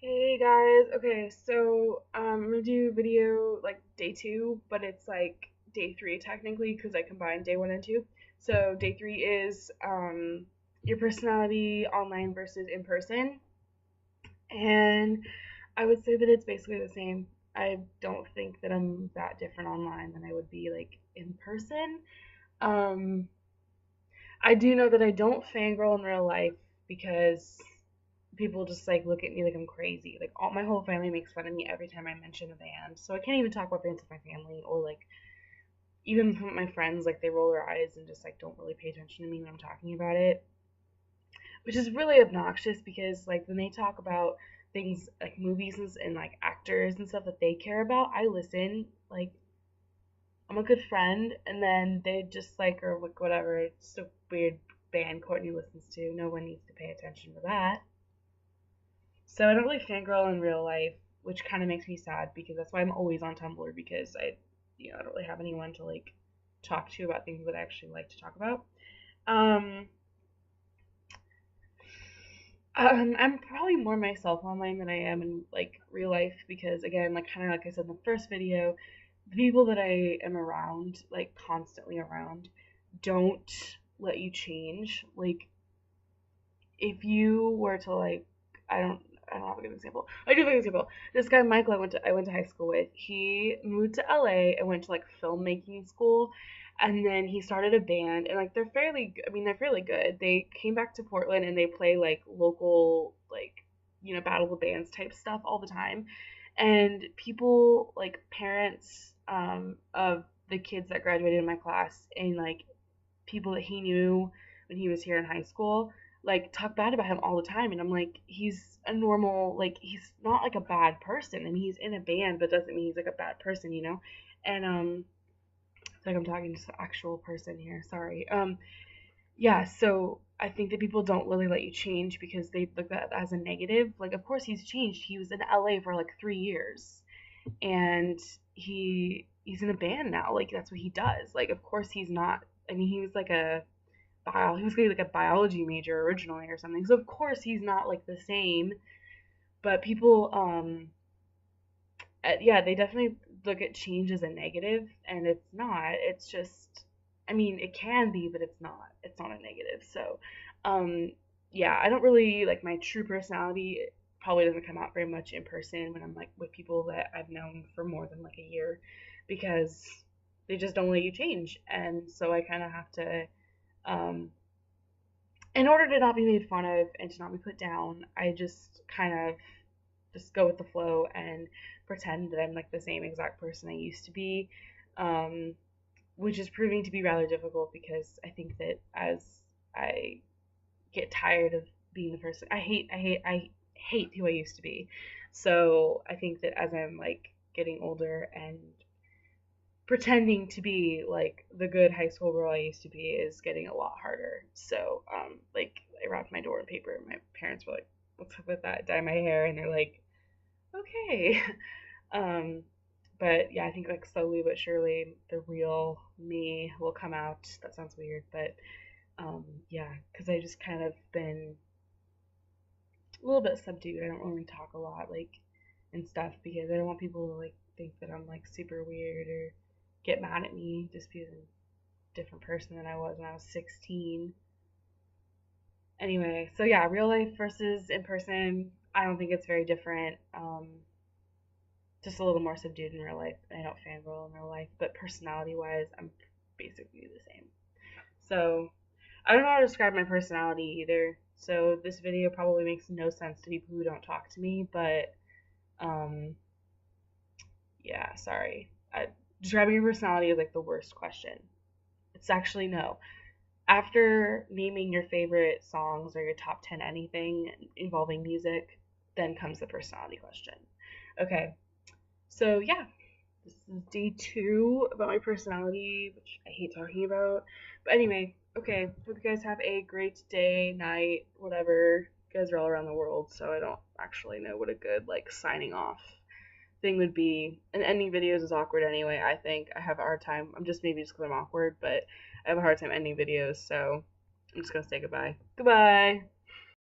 Hey guys, okay, so I'm gonna do video like day two, but it's like day three technically because I combined day one and two. So day three is your personality online versus in person, and I would say that it's basically the same. I don't think that I'm that different online than I would be like in person. Um, I do know that I don't fangirl in real life because people just like look at me like I'm crazy. Like all my whole family makes fun of me every time I mention a band. So I can't even talk about bands with my family or like even from my friends, like they roll their eyes and just like don't really pay attention to me when I'm talking about it. Which is really obnoxious because like when they talk about things like movies and like actors and stuff that they care about, I listen. Like I'm a good friend, and then they just like or like whatever. It's a weird band Courtney listens to. No one needs to pay attention to that. So I don't really fangirl in real life, which kind of makes me sad because that's why I'm always on Tumblr because I don't really have anyone to like talk to about things that I actually like to talk about. Um, I'm probably more myself online than I am in like real life because again, like kind of like I said in the first video, the people that I am around, like constantly around, don't let you change. Like if you were to like I don't have a good example. I do have a good example. This guy Michael I went to high school with. He moved to LA and went to like filmmaking school, and then he started a band and like they're fairly good. They came back to Portland and they play like local like battle of the bands type stuff all the time. And people like parents of the kids that graduated in my class and like people that he knew when he was here in high school like talk bad about him all the time, and I'm like he's a normal, like he's not like a bad person. I mean he's in a band but doesn't mean he's like a bad person. And it's like I'm talking to an actual person here, sorry. Yeah, so I think that people don't really let you change because they look at that as a negative. Like of course he's changed. He was in LA for like 3 years and he's in a band now. Like that's what he does. Like of course he's not. I mean he was like he was gonna be like a biology major originally or something. So of course he's not like the same. But people yeah, they definitely look at change as a negative, and it's not. It's just, I mean, it can be, but it's not. It's not a negative. So, um, yeah, I don't really like my true personality. Probably doesn't come out very much in person when I'm like with people that I've known for more than like a year, because they just don't let you change, and so I kind of have to, um, in order to not be made fun of and to not be put down, I just kind of just go with the flow and pretend that I'm like the same exact person I used to be, um, which is proving to be rather difficult because I think that as I get tired of being the person I hate who I used to be. So I think that as I'm like getting older and pretending to be like the good high school girl I used to be is getting a lot harder. So, like I wrapped my door in paper. My parents were like, "What's up with that?" Dye my hair, and they're like, "Okay." um, but yeah, I think like slowly but surely the real me will come out. That sounds weird, but yeah, because I just kind of been a little bit subdued. I don't really talk a lot, like and stuff, because I don't want people to like think that I'm like super weird or get mad at me just because I'm a different person than I was when I was 16. Anyway, so yeah, real life versus in person. I don't think it's very different. Just a little more subdued in real life. I don't fangirl in real life, but personality wise, I'm basically the same. So I don't know how to describe my personality either. So this video probably makes no sense to people who don't talk to me, but um, yeah, sorry. Describing your personality is like the worst question. It's actually no. After naming your favorite songs or your top 10 anything involving music, then comes the personality question. Okay, so yeah, this is day two about my personality, which I hate talking about. But anyway, okay, hope you guys have a great day, night, whatever. You guys are all around the world, so I don't actually know what a good like signing off thing would be. And ending videos is awkward anyway. I think I have a hard time. I'm just maybe just because I'm awkward, but I have a hard time ending videos, so I'm just gonna say goodbye. Goodbye.